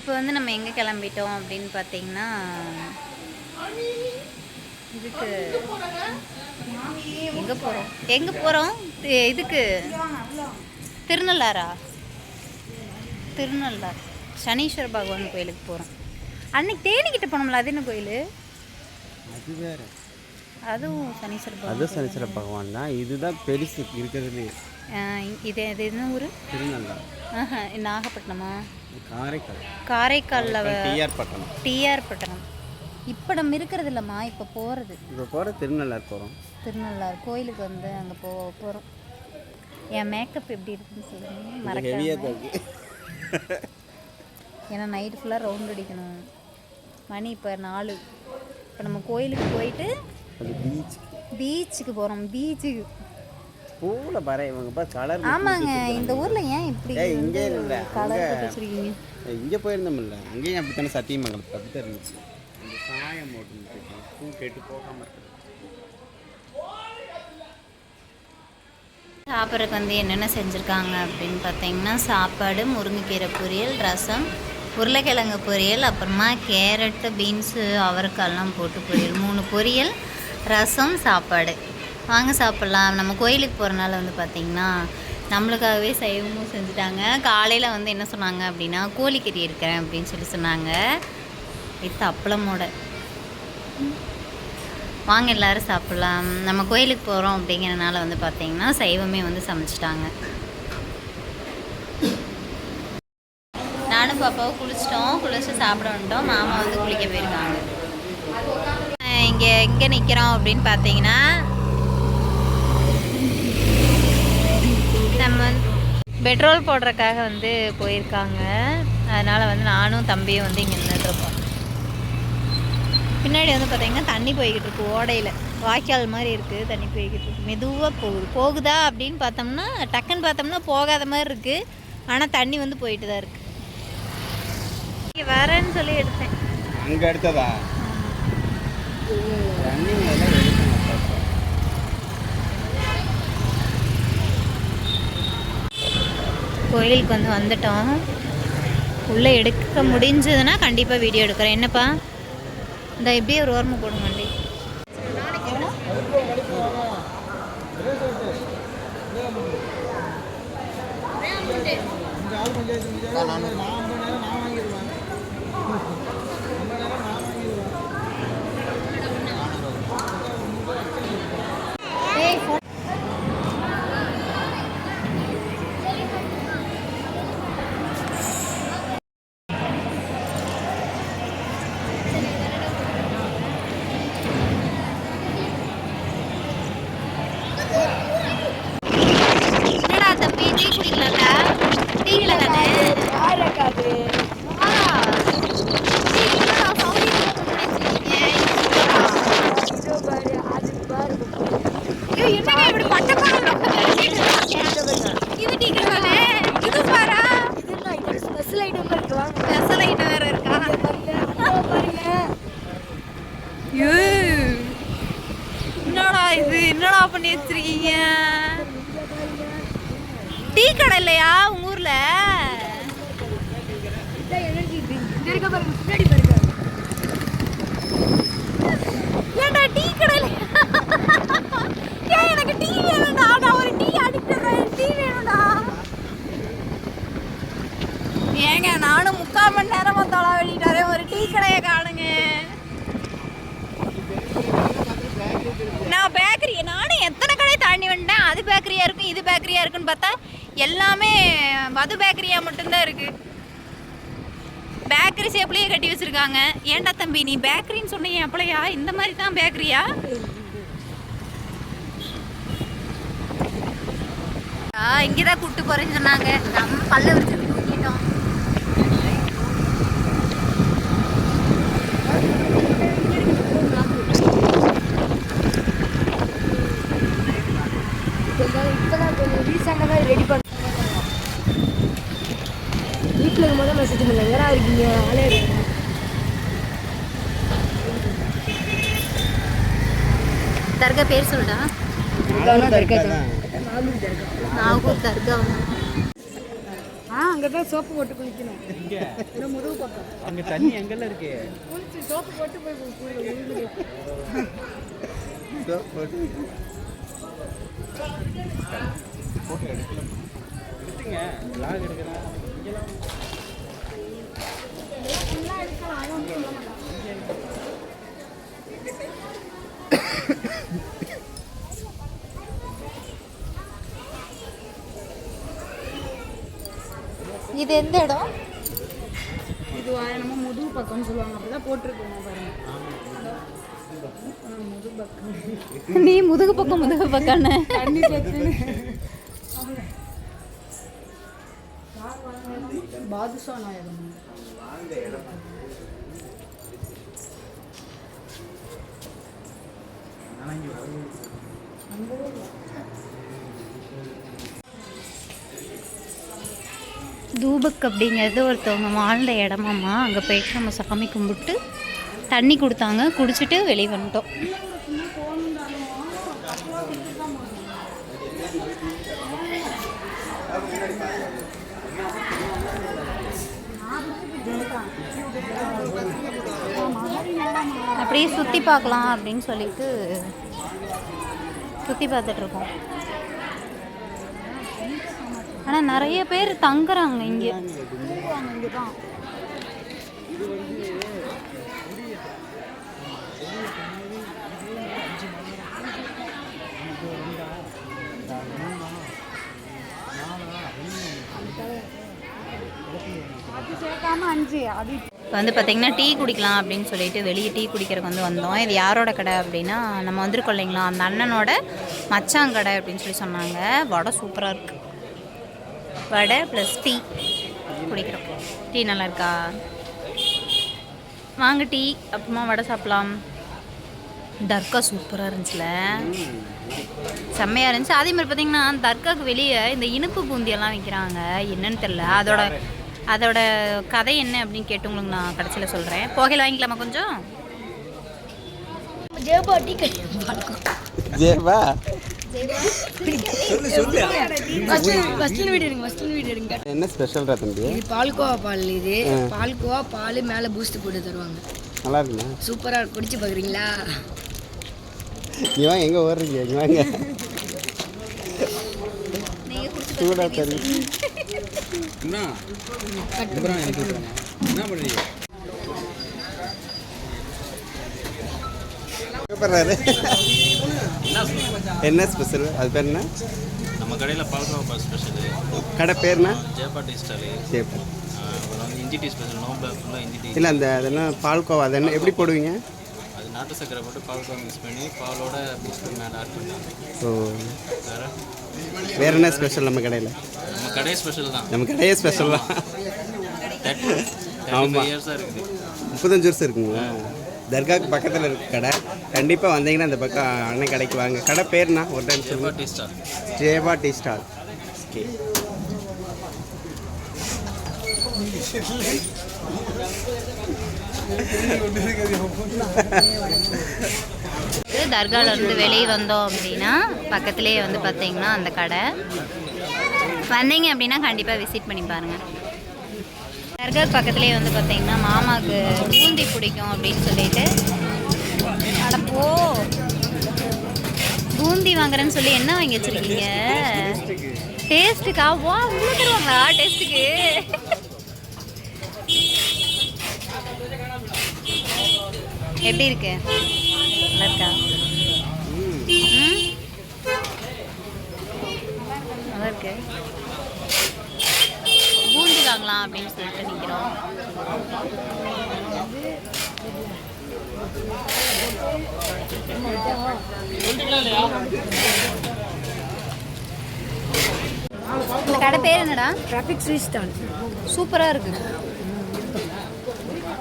இப்போ வந்து நம்ம எங்கே கிளம்பிட்டோம் அப்படின்னு பார்த்தீங்கன்னா இதுக்கு எங்கே போகிறோம் இதுக்கு திருநள்ளார் சனீஸ்வர பகவான் கோயிலுக்கு போகிறோம். அன்னைக்கு தேனிக்கிட்ட போனோம்ல, அது என்ன கோயில்? அது வேறு, அதுவும் சனீஸ்வர பகவான். அதுவும் சனீஸ்வர பகவான் தான். இதுதான் பெருசு இருக்கிறது. இது என்ன ஊர்? திருநள்ளார். நாகப்பட்டினமா? காரைக்காலில் டிஆர் பட்டணம். இப்போ நம்ம இருக்கிறது இல்லைம்மா, இப்போ போகிறது. திருநள்ளார் போகிறோம். திருநள்ளார் கோயிலுக்கு வந்து அங்கே போகிறோம். என் மேக்கப் எப்படி இருக்குன்னு சொல்லுங்கள், மறக்காம. ஏன்னா நைட்டு ஃபுல்லாக ரவுண்ட் அடிக்கணும். மணி இப்போ 4. இப்போ நம்ம கோயிலுக்கு போயிட்டு பீச்சுக்கு போகிறோம். பீச்சுக்கு பூவில் பாரு, இவங்க கலர். ஆமாங்க, இந்த ஊரில் ஏன் இப்படி இங்கே இல்லை கலர் வச்சுருக்கீங்க? இங்கே போயிருந்தோம்ல, அங்கேயும் அப்படி தானே சத்தியமங்கலத்துக்கு அப்படி தான் இருந்துச்சு. இந்த சாயம் போட்டு பூ கேட்டு போகாமல் இருக்குது. சாப்பிட்றதுக்கு வந்து என்னென்ன செஞ்சுருக்காங்க அப்படின்னு பார்த்தீங்கன்னா, சாப்பாடு, முருங்கைக்கீரை பொரியல், ரசம், உருளைக்கிழங்கு பொரியல், அப்புறமா கேரட்டு, பீன்ஸு, அவரைக்காயெல்லாம் போட்டு பொரியல். 3 பொரியல், ரசம், சாப்பாடு. வாங்க சாப்பிட்லாம். நம்ம கோயிலுக்கு போகிறனால வந்து பார்த்திங்கன்னா நம்மளுக்காகவே சைவமும் செஞ்சுட்டாங்க. காலையில் வந்து என்ன சொன்னாங்க அப்படின்னா, கோழிக்கறி இருக்கிறேன் அப்படின்னு சொன்னாங்க. இது அப்பளமோட. வாங்க எல்லோரும் சாப்பிட்லாம். நம்ம கோயிலுக்கு போகிறோம் அப்படிங்கிறனால வந்து பார்த்திங்கன்னா சைவமே வந்து சமைச்சிட்டாங்க. நானும் பாப்பாவும் குளிச்சுட்டு சாப்பிட வந்துட்டோம். மாமா வந்து குளிக்க போயிருக்காங்க. இங்கே நிற்கிறோம் அப்படின்னு பார்த்தீங்கன்னா, நம்ம பெட்ரோல் போடுறதுக்காக வந்து போயிருக்காங்க. அதனால் வந்து நானும் தம்பியும் வந்து இங்கே நின்றுட்டுருக்கோம். பின்னாடி வந்து பார்த்திங்கன்னா தண்ணி போய்கிட்டு இருக்கு. ஓடையில் வாய்க்கால் மாதிரி இருக்குது, தண்ணி போய்கிட்டு இருக்கு. மெதுவாக போகுதா அப்படின்னு பார்த்தோம்னா, டக்குன்னு பார்த்தோம்னா போகாத மாதிரி இருக்குது. ஆனால் தண்ணி வந்து போயிட்டு தான் இருக்குது. இங்கே வரேன்னு சொல்லி எடுத்தேன். அங்கே எடுத்ததா? கோயிலுக்கு வந்து வந்துட்டோம். உள்ளே எடுக்க முடிஞ்சதுன்னா கண்டிப்பாக வீடியோ எடுக்கிறேன். என்னப்பா இந்த இப்படியே ஒரு ஓரமாக போடுங்க வண்டி. என்னடா பண்ணி வச்சிருக்கீங்க? டீ கடை இல்லையா உங்க ஊர்ல? ஏன்டா டீ கடை இல்லையா? எனக்கு டீ வேணும்டா. நான் ஒரு டீ அடிக்கிறேன். டீ வேணும்டா. ஏங்க நானும் 3/4 மணி நேரமா தொலை வெளியிட்டாரே, ஒரு டீ கடையை காணுங்க. நான் பேக்கரி, நானும் எத்தனை கடை தாண்டி வந்துட்டேன். அது பேக்கரியா இருக்கும், இது பேக்கரியா இருக்குன்னு பார்த்தா எல்லாமே மது பேக்கரியா மட்டும்தான் இருக்கு. பேக்கரி ஷேப்லயே கட்டி வச்சிருக்காங்க. ஏன்டா தம்பி நீ பேக்கரின்னு சொன்னீங்க அப்பளையா? இந்த மாதிரி தான் பேக்கரியா? இங்கதான் கூட்டு போறேன்னு சொன்னாங்க. நம்ம பல்ல வச்சு தூக்கிட்டோம். இப்போதான் கொஞ்சம் ரீசெண்டாக ரெடி பண்ண வீட்டில் முதல் மெசேஜ் பண்ணல. வேற இருக்கீங்க ஆளே தர்கா பேர் சொல்டா. நாகூர் தர்கா. அங்கே தான் சோப்பு போட்டு குளிக்கணும். இங்கே இந்த முதுகு பக்கம் அங்கே தண்ணி எங்கெல்லாம் இருக்கு? குளிச்சு சோப்பு போட்டு போய் சோப் போட்டு ஃபோட்டோ எடுக்கலாம். எடுத்துங்க, லாக் எடுக்கிறேன். இங்கெல்லாம் இது எந்த இடம்? இது நம்ம முதுகு பக்கம்னு சொல்லுவாங்க. அப்படிதான் போட்டிருக்கோங்க பாருங்க. முதுகு பக்கம் நீ முதுகு பக்கம்னு தண்ணி பிரச்சனை. பாதுஷா நாயகம் தூபக் அப்படிங்கிறது ஒருத்தவங்க வாழ்ந்த இடமாம்மா. அங்கே போயிட்டு நம்ம சாமி கும்பிட்டு தண்ணி கொடுத்தாங்க, குடிச்சிட்டு வெளியே வந்துட்டோம். அப்படியே சுற்றி பார்க்கலாம் அப்படின்னு சொல்லிட்டு சுற்றி பார்த்துட்ருக்கோம். ஆனால் நிறைய பேர் தங்குறாங்க இங்கே. இங்கே தான் அது சேர்க்காம 5 அது இப்போ வந்து பார்த்திங்கன்னா டீ குடிக்கலாம் அப்படின்னு சொல்லிட்டு வெளியே டீ குடிக்கிறதுக்கு வந்து வந்தோம். இது யாரோட கடை அப்படின்னா நம்ம வந்திருக்கோம் இல்லைங்களா, அந்த அண்ணனோட மச்சான் கடை அப்படின்னு சொல்லி சொன்னாங்க. வடை சூப்பராக இருக்குது. வடை ப்ளஸ் டீ குடிக்கிறோம். டீ நல்லா இருக்கா? வாங்க டீ அப்புறமா வடை சாப்பிட்லாம். தர்கா சூப்பராக இருந்துச்சுல, செம்மையாக இருந்துச்சு. அதே மாதிரி பார்த்திங்கன்னா தர்காவுக்கு வெளியே இந்த இனிப்பு பூந்தியெல்லாம் விற்கிறாங்க. என்னன்னு தெரில, அதோட கதை என்ன அப்படின்னு கேட்டு உங்களுக்கு நான் கடைசியில் சொல்கிறேன். போகையில் வாங்கிக்கலாமா கொஞ்சம்? ஜேபாட்டி ஜேவா ஃபஸ்ட் வீடு எடுங்க. என்ன ஸ்பெஷல்ரா தம்பி? இது பால்கோவா பால். இது பால்கோவா பால் மேலே பூஸ்ட் போட்டு தருவாங்க. நல்லா இருக்குண்ணா. சூப்பராக குடிச்சு பார்க்குறீங்களா? நீ வாங்க, எங்கே ஓடுறீங்க? இங்கே வாங்க, சூடாக தருங்க. என்ன பண்ணுறீங்க? என்ன ஸ்பெஷல்? அது பேர் என்ன? நம்ம கடையில் பால்கோவா ஸ்பெஷலு. கடை பேர்னா? ஜேபா டீ ஸ்டாலு. ஜேபா. அப்புறம் வந்து இஞ்சி டீ ஸ்பெஷல். நோ பிளாக் ஃபுல்லாக இஞ்சி டீ. இல்லை, அதெல்லாம் பால்கோவா. அது என்ன எப்படி போடுவீங்க? அது நாட்டு சக்கரை போட்டு பால்கோவா மிக்ஸ் பண்ணி பாலோட பூஸ்ட் மேலே ஆட் பண்ணுறாங்க. ஓ, வேறு என்ன ஸ்பெஷல் நம்ம கடையில்? நம்ம கடை ஸ்பெஷல் தான். நம்ம கடையே ஸ்பெஷல் தான். ஆமாம், இயர்ஸாக இருக்குது. 35 வருஷம் இருக்குங்களா? தர்காவுக்கு பக்கத்தில் இருக்கு கடை. கண்டிப்பாக வந்தீங்கன்னா அந்த பக்கம் அண்ணன் கடைக்கு வாங்க. கடை பேர்னா ஒரு டைம் ஜேபா சொல்லுங்கள். Tea stall. Jeba tea stall. Okay. தர்காவிலேருந்து வெளியே வந்தோம் அப்படின்னா பக்கத்துலேயே வந்து பார்த்தீங்கன்னா அந்த கடை. வந்தீங்க அப்படின்னா கண்டிப்பாக விசிட் பண்ணி பாருங்கள். தர்காவுக்கு பக்கத்துலேயே வந்து பார்த்தீங்கன்னா மாமாவுக்கு பூந்தி பிடிக்கும் அப்படின்னு சொல்லிட்டு அடப்போ பூந்தி வாங்குறேன்னு சொல்லி என்ன வாங்கி வச்சுருக்கீங்க? டேஸ்ட்டுக்கா? வா, இவ்வளோ தருவாங்களா டேஸ்ட்டுக்கு? எப்படி இருக்கு? நல்லா இருக்கா? நல்லா இருக்கு. பூந்தி வாங்கலாம் அப்படின்னு சொல்லிட்டு நிற்கிறோம். இந்த கடை பேர் என்னடா? Traffic sweet stall. சூப்பராக இருக்குது.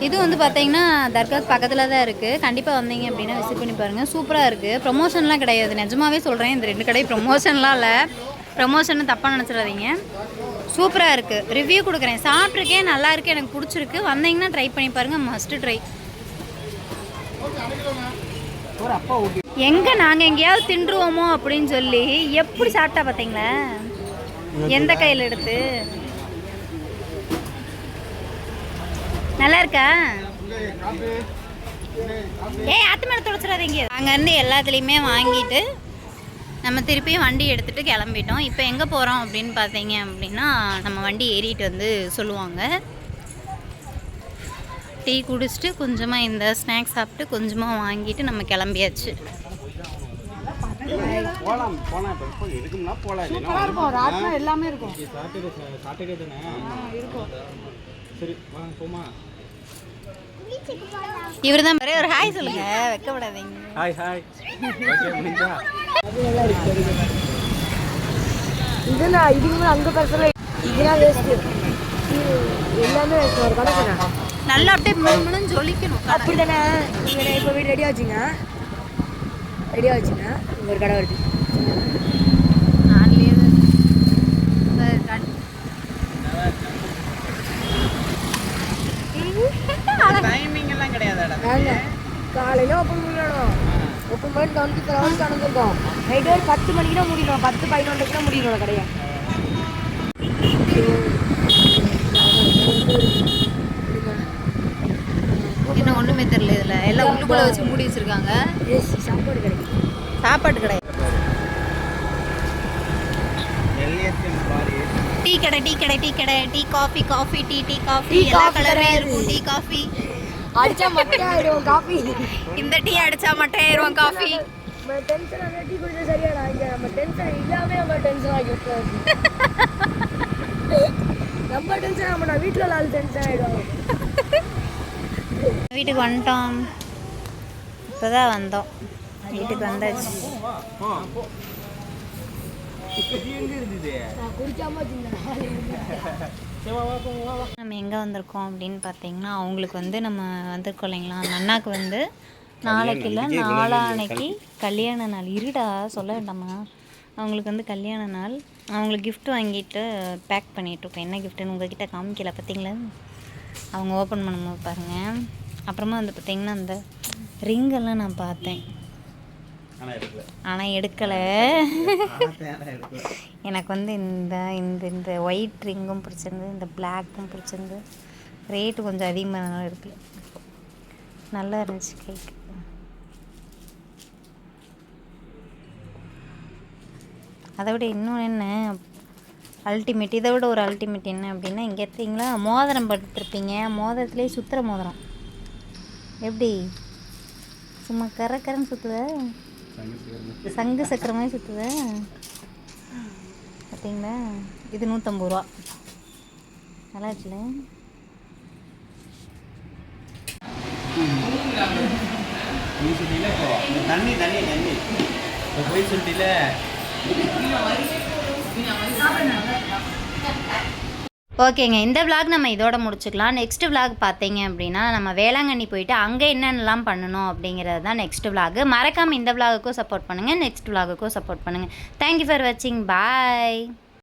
இது வந்து பார்த்தீங்கன்னா தர்காவுக்கு பக்கத்தில் தான் இருக்குது. கண்டிப்பாக வந்தீங்க அப்படின்னா விசிட் பண்ணி பாருங்கள். சூப்பராக இருக்குது. ப்ரொமோஷன்லாம் கிடையாது, நிஜமாவே சொல்கிறேன். இந்த 2 கடை ப்ரொமோஷன்லாம் இல்லை. ப்ரொமோஷன் தப்பாக நினச்சிடாதீங்க. சூப்பராக இருக்குது. ரிவ்யூ கொடுக்குறேன். சாப்பிட்ருக்கேன், நல்லா இருக்குது, எனக்கு பிடிச்சிருக்கு. வந்தீங்கன்னா ட்ரை பண்ணி பாருங்கள். Must try. எங்கே நாங்கள் எங்கேயாவது தின்றுவோமோ அப்படின்னு சொல்லி எப்படி சாப்பிட்டா பார்த்தீங்களா? எந்த கையில் எடுத்து நல்லா இருக்கா? ஏய் ஆத்து மேலே துடைச்சிடாதீங்க. அங்கேருந்து எல்லாத்துலேயுமே வாங்கிட்டு நம்ம திருப்பியும் வண்டி எடுத்துகிட்டு கிளம்பிட்டோம். இப்போ எங்கே போகிறோம் அப்படின்னு பார்த்தீங்க அப்படின்னா, நம்ம வண்டி ஏறிட்டு வந்து சொல்லுவாங்க. டீ குடிச்சிட்டு கொஞ்சமாக இந்த ஸ்நாக்ஸ் சாப்பிட்டு கொஞ்சமாக வாங்கிட்டு நம்ம கிளம்பியாச்சு. போகலாம் இப்போ இருக்கும்னா போகலாம். சூப்பராக இருக்கும். ராட்டினம் எல்லாமே இருக்கும். சாட்டர்டே தானே இருக்கும். சரி வாங்க போமா. இவர் தான் ஒரு ஹாய் சொல்லுங்க, வைக்கப்படாதீங்க. Hi hi. ஓகே முடிஞ்சா இதெல்லாம் இதுக்கு அங்கே பசங்க இதெல்லாம் வேஸ்ட்டு. எல்லாமே வேஸ்ட். ஒரு கடை நல்லா அப்படியே முழுன்னு ஜொலிக்கணும். அப்படி தானே. நீங்கள் இப்போ வீடு ரெடியாக வச்சுங்க. ரெடியாக வச்சுங்க. இங்கே ஒரு கடை வருது. டைமிங் எல்லாம் கிடையாதுடா. காலையில் ஓப்பன் பண்ணிடணும். ஓப்பன் பண்ணி 24 hours கணக்கிருக்கோம். நைட்டு ஒரு 10 மணிக்கு தான் முடியணும். 10-11 தான் முடியணும் கடையை. இன்னும் ஒன்றுமே தெரியல. இதில் எல்லாம் உள்ளுக்குள்ளே வச்சு மூடி வச்சுருக்காங்க. சாப்பாடு கடை. சாப்பாட்டு கடை. எல்ஏஎஸ்எம் பார் டீ கடை டீ கடை டீ கடை. Tea coffee coffee tea tea coffee எல்லா கலர்லையும் இருக்கும். டீ காஃபி அடிச்சா மட்டும் ஆயிடும் காஃபி. இந்த டீ அடிச்சா மட்டும் ஆயிரும் காஃபி. நம்ம டென்ஷன் ஆனா டீ குடிச்சா சரியாடா. இங்கே நம்ம டென்ஷன் இல்லாம நம்ம டென்ஷன் ஆகி விட்டுறது. நம்ம டென்ஷன் ஆகணும். வீட்டில் நாலு டென்ஷன் ஆகிடும். வீட்டுக்கு வந்துட்டோம். இப்போ தான் வந்தோம். வீட்டுக்கு வந்தாச்சு. நம்ம எங்கே வந்திருக்கோம் அப்படின்னு பார்த்தீங்கன்னா, அவங்களுக்கு வந்து நம்ம வந்திருக்கோம் இல்லைங்களா, அந்த அண்ணாக்கு வந்து நாளைக்கு இல்லை நாளான்னைக்கு கல்யாண நாள். இருடா சொல்ல வேண்டாமா. அவங்களுக்கு வந்து கல்யாண நாள். அவங்களுக்கு கிஃப்ட் வாங்கிட்டு பேக் பண்ணிகிட்ருக்கோம். என்ன கிஃப்ட்டுன்னு உங்கள்கிட்ட காமிக்கல பார்த்தீங்களா. அவங்க ஓப்பன் பண்ணும்போது பாருங்கள். அப்புறமா வந்து பார்த்திங்கன்னா அந்த ரிங்கெல்லாம் நான் பார்த்தேன், ஆனால் எடுக்கலை. எனக்கு வந்து இந்த இந்த இந்த ஒயிட் ரிங்கும் பிடிச்சிருந்து, இந்த பிளாக்கும் பிடிச்சிருந்து. ரேட்டு கொஞ்சம் அதிகமாக இருக்குல்ல. நல்லா இருந்துச்சு கேக். அதை விட இன்னும் என்ன அல்டிமேட், இதை விட ஒரு அல்டிமேட் என்ன அப்படின்னா, இங்கே எடுத்தீங்களா மோதிரம் படுத்துருப்பீங்க. மோதிரத்துலேயே சுற்றுற மோதிரம். எப்படி சும்மா கரன்னு சுற்றுத, சங்கு சக்கர மாதிரி சுற்றுத பார்த்தீங்களா. இது 150 ரூபா. நல்லா இருக்குல்ல. தண்ணி தண்ணி தண்ணி போய் சொல்லில. ஓகேங்க, இந்த விளாக் நம்ம இதோட முடிச்சுக்கலாம். நெக்ஸ்ட் விளாக் பார்த்தீங்க அப்படின்னா, நம்ம வேளாங்கண்ணி போயிட்டு அங்கே என்னென்னலாம் பண்ணணும் அப்படிங்கிறது தான் நெக்ஸ்ட் விளாக். மறக்காமல் இந்த விளாகுக்கும் சப்போர்ட் பண்ணுங்கள், நெக்ஸ்ட் விளாகுக்கும் சப்போர்ட் பண்ணுங்கள். தேங்க்யூ ஃபார் வாட்சிங். பாய்.